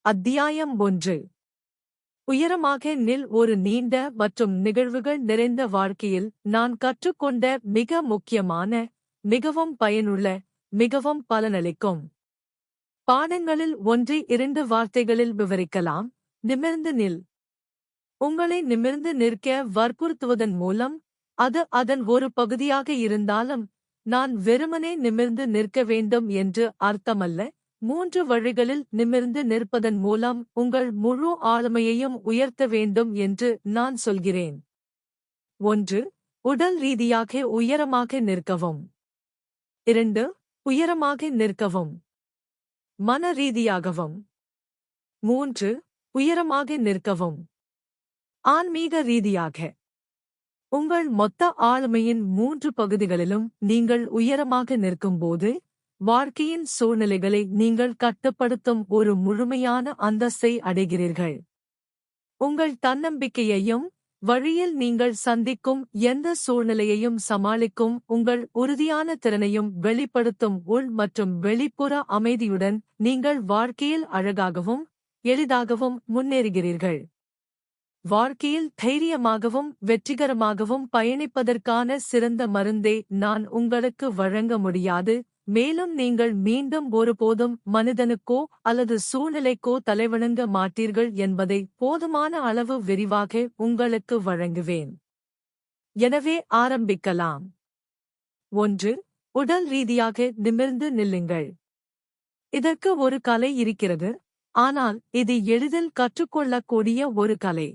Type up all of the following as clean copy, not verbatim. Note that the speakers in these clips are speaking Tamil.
அத்தியாயம் 1. உயரமாக நில். ஒரு நீண்ட மற்றும் நிகழ்வுகள் நிறைந்த வாழ்க்கையில் நான் கற்றுக்கொண்ட மிக முக்கியமான, மிகவும் பயனுள்ள, மிகவும் பலனளிக்கும் பாடங்களில் ஒன்றை 2 வார்த்தைகளில் விவரிக்கலாம்: நிமிர்ந்து நில். உங்களை நிமிர்ந்து நிற்க வற்புறுத்துவதன் மூலம், அது அதன் ஒரு பகுதியாக இருந்தாலும், நான் வெறுமனே நிமிர்ந்து நிற்க வேண்டும் என்று அர்த்தமல்ல. 3 வழிகளில் நிமிர்ந்து நிற்பதன் மூலம் உங்கள் முழு ஆளுமையையும் உயர்த்த வேண்டும் என்று நான் சொல்கிறேன். 1. உடல் ரீதியாக உயரமாக நிற்கவும். 2. உயரமாக நிற்கவும். மன ரீதியாகவும். 3. உயரமாக நிற்கவும். ஆன்மீக ரீதியாக. உங்கள் மொத்த ஆளுமையின் 3 பகுதிகளிலும் நீங்கள் உயரமாக நிற்கும்போது, வாழ்க்கையின் சூழ்நிலைகளை நீங்கள் கட்டுப்படுத்தும் ஒரு முழுமையான அந்தஸ்தை அடைகிறீர்கள். உங்கள் தன்னம்பிக்கையையும், வழியில் நீங்கள் சந்திக்கும் எந்த சூழ்நிலையையும் சமாளிக்கும் உங்கள் உறுதியான திறனையும் வெளிப்படுத்தும் உள் மற்றும் வெளிப்புற அமைதியுடன் நீங்கள் வாழ்க்கையில் அழகாகவும், எளிதாகவும் முன்னேறுகிறீர்கள். வாழ்க்கையில் தைரியமாகவும் வெற்றிகரமாகவும் பயணிப்பதற்கான சிறந்த மருந்தை நான் உங்களுக்கு வழங்க முடியாது, மேலும் நீங்கள் மீண்டும் ஒருபோதும் மனிதனுக்கோ அல்லது சூழ்நிலைக்கோ தலைவணங்க மாட்டீர்கள் என்பதை போதுமான அளவு விரிவாக உங்களுக்கு வழங்குவேன். எனவே ஆரம்பிக்கலாம். 1. உடல் ரீதியாக நிமிர்ந்து நில்லுங்கள். இதற்கு ஒரு கலை இருக்கிறது, ஆனால் இது எளிதில் கற்றுக்கொள்ளக்கூடிய ஒரு கலை.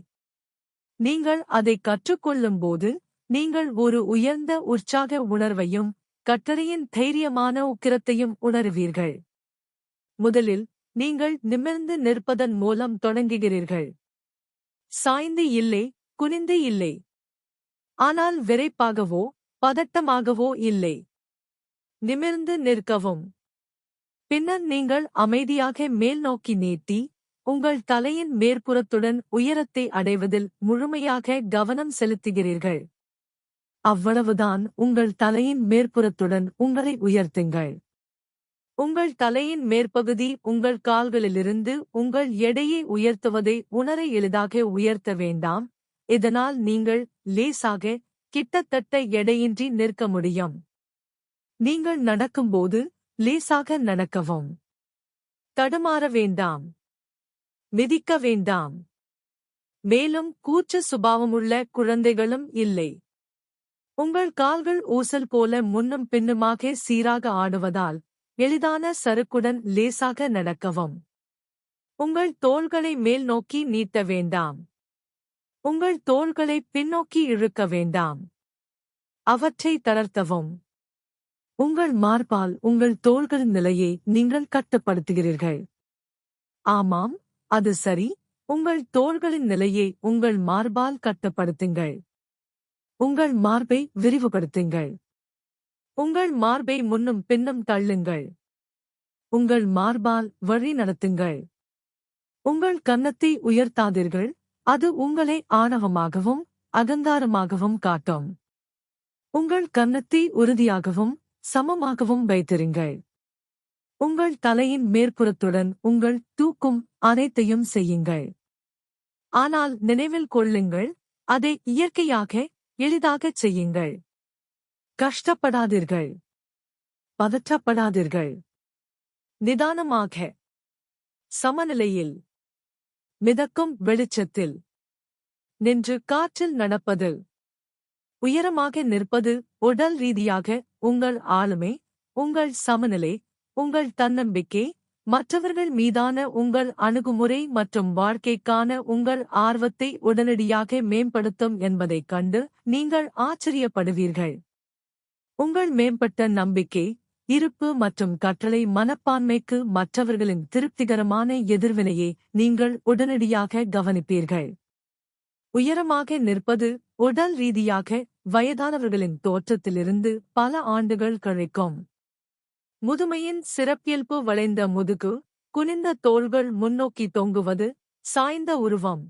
நீங்கள் அதை கற்றுக்கொள்ளும்போது, நீங்கள் ஒரு உயர்ந்த உற்சாக உணர்வையும் கட்டளையின் தைரியமான உக்கிரத்தையும் உணருவீர்கள். முதலில், நீங்கள் நிமிர்ந்து நிற்பதன் மூலம் தொடங்குகிறீர்கள். சாய்ந்து இல்லை, குனிந்து இல்லை. ஆனால் விரைப்பாகவோ பதட்டமாகவோ இல்லை. நிமிர்ந்து நிற்கவும். பின்னர் நீங்கள் அமைதியாக மேல்நோக்கி நீட்டி, உங்கள் தலையின் மேற்புறத்துடன் உயரத்தை அடைவதில் முழுமையாக கவனம் செலுத்துகிறீர்கள். அவ்வளவுதான். உங்கள் தலையின் மேற்புறத்துடன் உங்களை உயர்த்துங்கள். உங்கள் தலையின் மேற்பகுதி உங்கள் கால்களிலிருந்து உங்கள் எடையை உயர்த்துவதை உணர எளிதாக உயர்த்த வேண்டாம். இதனால் நீங்கள் லேசாக, கிட்டத்தட்ட எடையின்றி நிற்க முடியும். நீங்கள் நடக்கும்போது லேசாக நடக்கவும். தடுமாற வேண்டாம். மிதிக்க வேண்டாம். மேலும் கூச்ச சுபாவமுள்ள குழந்தைகளும் இல்லை. உங்கள் கால்கள் ஊசல் போல முன்னும் பின்னுமாக சீராக ஆடுவதால், எளிதான சறுக்குடன் லேசாக நடக்கவும். உங்கள் தோள்களை மேல் நோக்கி நீட்ட வேண்டாம். உங்கள் தோள்களை பின்னோக்கி இழுக்க வேண்டாம். அவற்றை தளர்த்தவும். உங்கள் மார்பால் உங்கள் தோள்களின் நிலையை நீங்கள் கட்டுப்படுத்துகிறீர்கள். ஆமாம், அது சரி. உங்கள் தோள்களின் நிலையை உங்கள் மார்பால் கட்டுப்படுத்துங்கள். உங்கள் மார்பை விரிவுபடுத்துங்கள். உங்கள் மார்பை முன்னும் பின்னும் தள்ளுங்கள். உங்கள் மார்பால் வழி நடத்துங்கள். உங்கள் கன்னத்தை உயர்த்தாதீர்கள், அது உங்களை ஆணவமாகவும் அகங்காரமாகவும் காட்டும். உங்கள் கன்னத்தை உறுதியாகவும் சமமாகவும் வைத்திருங்கள். உங்கள் தலையின் மேற்புறத்துடன் உங்கள் தூக்கும் அனைத்தையும் செய்யுங்கள். ஆனால் நினைவில் கொள்ளுங்கள், அதை இயற்கையாக, எளிதாகச் செய்யுங்கள். கஷ்டப்படாதீர்கள். பதற்றப்படாதீர்கள். நிதானமாக. சமநிலையில். மிதக்கும் வெளிச்சத்தில். நின்று காற்றில் நடப்பது. உயரமாக நிற்பது உடல் ரீதியாக உங்கள் ஆளுமை, உங்கள் சமநிலை, உங்கள் தன்னம்பிக்கை, மற்றவர்கள் மீதான உங்கள் அணுகுமுறை மற்றும் வாழ்க்கைக்கான உங்கள் ஆர்வத்தை உடனடியாக மேம்படுத்தும் என்பதைக் கண்டு நீங்கள் ஆச்சரியப்படுவீர்கள். உங்கள் மேம்பட்ட நம்பிக்கை, இருப்பு மற்றும் கட்டளை மனப்பான்மைக்கு மற்றவர்களின் திருப்திகரமான எதிர்வினையை நீங்கள் உடனடியாக கவனிப்பீர்கள். உயரமாக நிற்பது உடல் ரீதியாக வயதானவர்களின் தோற்றத்திலிருந்து பல ஆண்டுகள் கழிக்கும். முதுமையின் சிறப்பியல்பு வளைந்த முதுகு, குனிந்த தோள்கள் முன்னோக்கி தொங்குவது, சாய்ந்த உருவம்.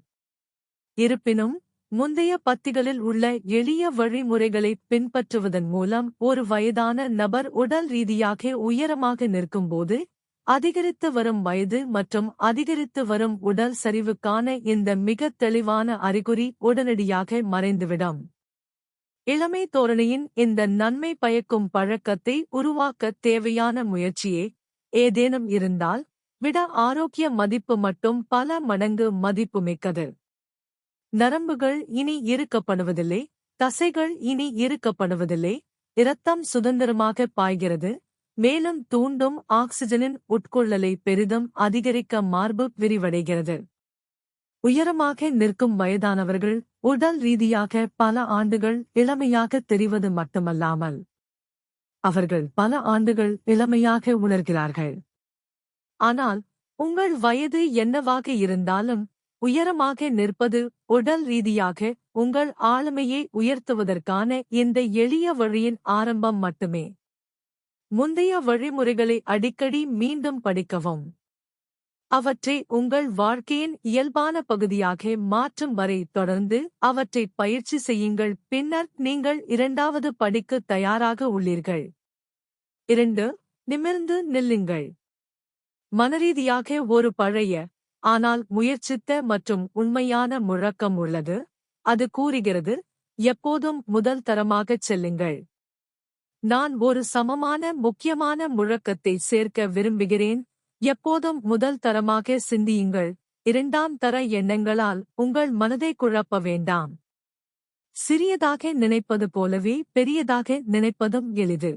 இருப்பினும், முந்தைய பத்திகளில் உள்ள எளிய வழிமுறைகளை பின்பற்றுவதன் மூலம் ஒரு வயதான நபர் உடல் ரீதியாக உயரமாக நிற்கும்போது, அதிகரித்து வரும் வயது மற்றும் அதிகரித்து வரும் உடல் சரிவுக்கான இந்த மிகத் தெளிவான அறிகுறி உடனடியாக மறைந்துவிடும். இளமை தோரணையின் இந்த நன்மை பயக்கும் பழக்கத்தை உருவாக்கத் தேவையான முயற்சியே ஏதேனும் இருந்தால் விட ஆரோக்கிய மதிப்பு மட்டும் பல மடங்கு மதிப்புமிக்கது. நரம்புகள் இனி இறுக்கப்படுவதில்லை, தசைகள் இனி இறுக்கப்படுவதில்லை, இரத்தம் சுதந்திரமாக பாய்கிறது, மேலும் தூண்டும் ஆக்சிஜனின் உட்கொள்ளலை பெரிதும் அதிகரிக்க மார்பு விரிவடைகிறது. உயரமாக நிற்கும் வயதானவர்கள் உடல் ரீதியாக பல ஆண்டுகள் இளமையாக தெரிவது மட்டுமல்லாமல் அவர்கள் பல ஆண்டுகள் இளமையாக உணர்கிறார்கள். ஆனால் உங்கள் வயது என்னவாக இருந்தாலும் உயரமாக நிற்பது உடல் ரீதியாக உங்கள் ஆளுமையை உயர்த்துவதற்கான இந்த எளிய வழியின் ஆரம்பம் மட்டுமே. முந்தைய வழிமுறைகளை அடிக்கடி மீண்டும் படிக்கவும். அவற்றை உங்கள் வாழ்க்கையின் இயல்பான பகுதியாக மாற்றும் வரை தொடர்ந்து அவற்றை பயிற்சி செய்யுங்கள். பின்னர் நீங்கள் இரண்டாவது படிக்கு தயாராக உள்ளீர்கள். 2. நிமிர்ந்து நில்லுங்கள். மனரீதியாக ஒரு பழைய ஆனால் முயற்சித்த மற்றும் உண்மையான முழக்கம் உள்ளது. அது கூறுகிறது, எப்போதும் முதல் தரமாகச் செல்லுங்கள். நான் ஒரு சமமான முக்கியமான முழக்கத்தை சேர்க்க விரும்புகிறேன். எப்போதும் முதல் தரமாக சிந்தியுங்கள். இரண்டாம் தர எண்ணங்களால் உங்கள் மனதை குழப்ப வேண்டாம். சிறியதாக நினைப்பது போலவே பெரியதாக நினைப்பதும் எளிது.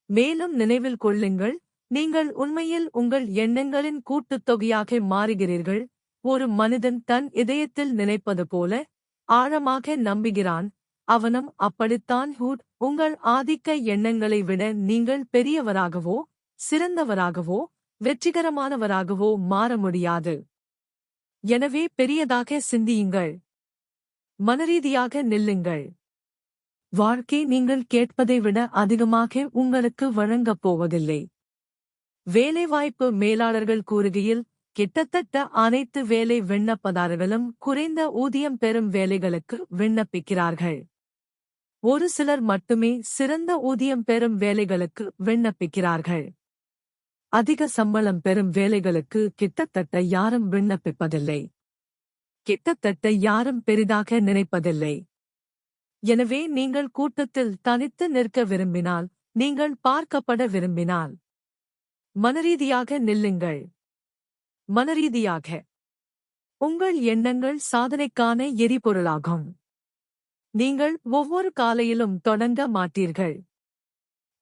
மேலும் நினைவில் கொள்ளுங்கள், நீங்கள் உண்மையில் உங்கள் எண்ணங்களின் கூட்டுத்தொகையாக மாறுகிறீர்கள். ஒரு மனிதன் தன் இதயத்தில் நினைப்பது போல ஆழமாக நம்புகிறான். அவனும் அப்படித்தான். உங்கள் ஆதிக்க எண்ணங்களை விட நீங்கள் பெரியவராகவோ சிறந்தவராகவோ வெற்றிகரமானவராகவோ மாற முடியாது. எனவே பெரியதாக சிந்தியுங்கள். மனரீதியாக நில்லுங்கள். வாழ்க்கை நீங்கள் கேட்பதை விட அதிகமாக உங்களுக்கு வழங்கப் போவதில்லை. வேலைவாய்ப்பு மேலாளர்கள் கூறுகையில், கிட்டத்தட்ட அனைத்து வேலை விண்ணப்பதாரர்களும் குறைந்த ஊதியம் பெறும் வேலைகளுக்கு விண்ணப்பிக்கிறார்கள். ஒரு சிலர் மட்டுமே சிறந்த ஊதியம் பெறும் வேலைகளுக்கு விண்ணப்பிக்கிறார்கள். அதிக சம்பளம் பெறும் வேலைகளுக்கு கிட்டத்தட்ட யாரும் விண்ணப்பிப்பதில்லை. கிட்டத்தட்ட யாரும் பெரிதாக நினைப்பதில்லை. எனவே நீங்கள் கூட்டத்தில் தனித்து நிற்க விரும்பினால், நீங்கள் பார்க்கப்பட விரும்பினால், மனரீதியாக நில்லுங்கள். மனரீதியாக உங்கள் எண்ணங்கள் சாதனைக்கான எரிபொருளாகும். நீங்கள் ஒவ்வொரு காலையிலும் தொடங்க மாட்டீர்கள்.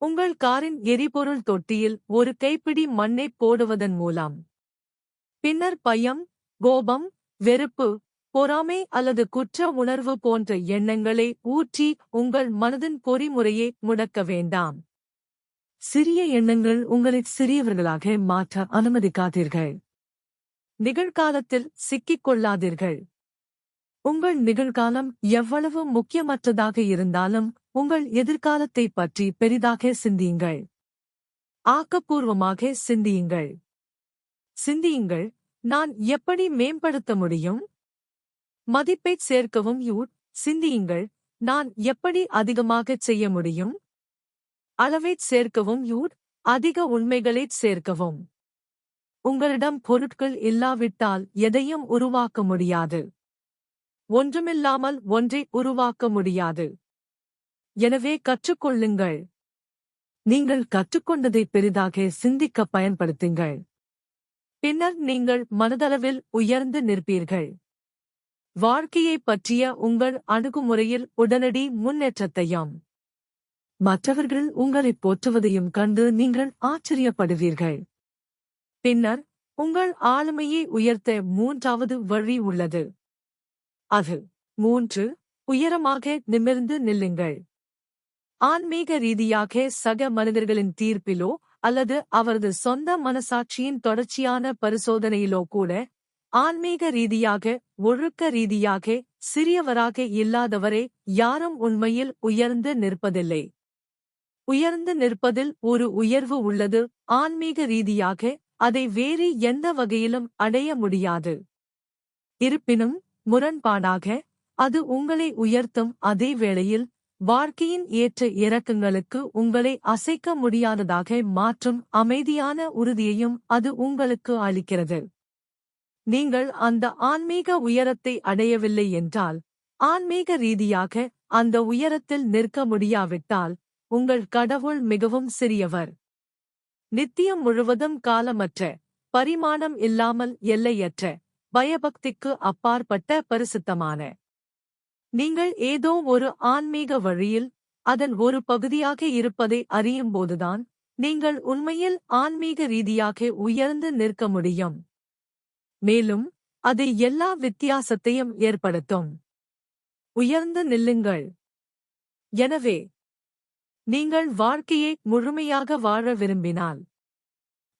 உங்கள் காரின் எரிபொருள் தொட்டியில் ஒரு கைப்பிடி மண்ணை போடுவதன் மூலம். பின்னர் பயம், கோபம், வெறுப்பு, பொறாமை அல்லது குற்ற உணர்வு போன்ற எண்ணங்களை ஊற்றி உங்கள் மனதின் பொறிமுறையை முடக்க வேண்டாம். சிறிய எண்ணங்கள் உங்களை சிறியவர்களாக மாற்ற அனுமதிக்காதீர்கள். நிகழ்காலத்தில் சிக்கிக் கொள்ளாதீர்கள். உங்கள் நிகழ்காலம் எவ்வளவு முக்கியமற்றதாக இருந்தாலும் உங்கள் எதிர்காலத்தை பற்றி பெரிதாக சிந்தியுங்கள். ஆக்கப்பூர்வமாக சிந்தியுங்கள். சிந்தியுங்கள், நான் எப்படி மேம்படுத்த முடியும்? மதிப்பைச் சேர்க்கவும். சிந்தியுங்கள், நான் எப்படி அதிகமாகச் செய்ய முடியும்? அளவைச் சேர்க்கவும். அதிக உண்மைகளைச் சேர்க்கவும். உங்களிடம் பொருட்கள் இல்லாவிட்டால் எதையும் உருவாக்க முடியாது. ஒன்றுமில்லாமல் ஒன்றை உருவாக்க முடியாது. எனவே கற்றுக்கொள்ளுங்கள். நீங்கள் கற்றுக்கொண்டதை பெரிதாக சிந்திக்க பயன்படுத்துங்கள். பின்னர் நீங்கள் மனதளவில் உயர்ந்து நிற்பீர்கள். வாழ்க்கையைப் பற்றிய உங்கள் அணுகுமுறையில் உடனடி முன்னேற்றத்தையும் மற்றவர்கள் உங்களைப் போற்றுவதையும் கண்டு நீங்கள் ஆச்சரியப்படுவீர்கள். பின்னர் உங்கள் ஆளுமையை உயர்த்த மூன்றாவது வழி உள்ளது. அது 3. உயரமாக நிமிர்ந்து நில்லுங்கள். ஆன்மீக ரீதியாக சக மனிதர்களின் தீர்ப்பிலோ அல்லது அவரது சொந்த மனசாட்சியின் தொடர்ச்சியான பரிசோதனையிலோ கூட ஆன்மீக ரீதியாக ஒழுக்க ரீதியாக சிறியவராக இல்லாதவரே யாரும் உண்மையில் உயர்ந்து நிற்பதில்லை. உயர்ந்து நிற்பதில் ஒரு உயர்வு உள்ளது. ஆன்மீக ரீதியாக அதை வேறு எந்த வகையிலும் அடைய முடியாது. இருப்பினும் முரண்பாடாக அது உங்களை உயர்த்தும். அதே வேளையில் வாழ்க்கையின் ஏற்ற இறக்கங்களுக்கு உங்களை அசைக்க முடியாததாக மாற்றும் அமைதியான உறுதியையும் அது உங்களுக்கு அளிக்கிறது. நீங்கள் அந்த ஆன்மீக உயரத்தை அடையவில்லை என்றால், ஆன்மீக ரீதியாக அந்த உயரத்தில் நிற்க முடியாவிட்டால், உங்கள் கடவுள் மிகவும் சிறியவர். நித்தியம் முழுவதும் காலமற்ற, பரிமாணம் இல்லாமல் எல்லையற்ற, பயபக்திக்கு அப்பாற்பட்ட பரிசுத்தமான. நீங்கள் ஏதோ ஒரு ஆன்மீக வழியில் அதன் ஒரு பகுதியாக இருப்பதை அறியும்போதுதான் நீங்கள் உண்மையில் ஆன்மீக ரீதியாக உயர்ந்து நிற்க முடியும். மேலும் அது எல்லா வித்தியாசத்தையும் ஏற்படுத்தும். உயர்ந்து நில்லுங்கள். எனவே நீங்கள் வாழ்க்கையை முழுமையாக வாழ விரும்பினால்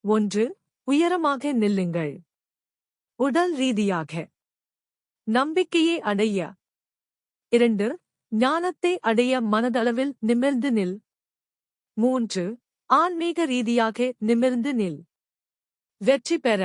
1. உயரமாக நில்லுங்கள். உடல் ரீதியாக நம்பிக்கையை அடைய. 2. ஞானத்தை அடைய மனதளவில் நிமிர்ந்து நில். 3. ஆன்மீக ரீதியாக நிமிர்ந்து நில். வெற்றி பெற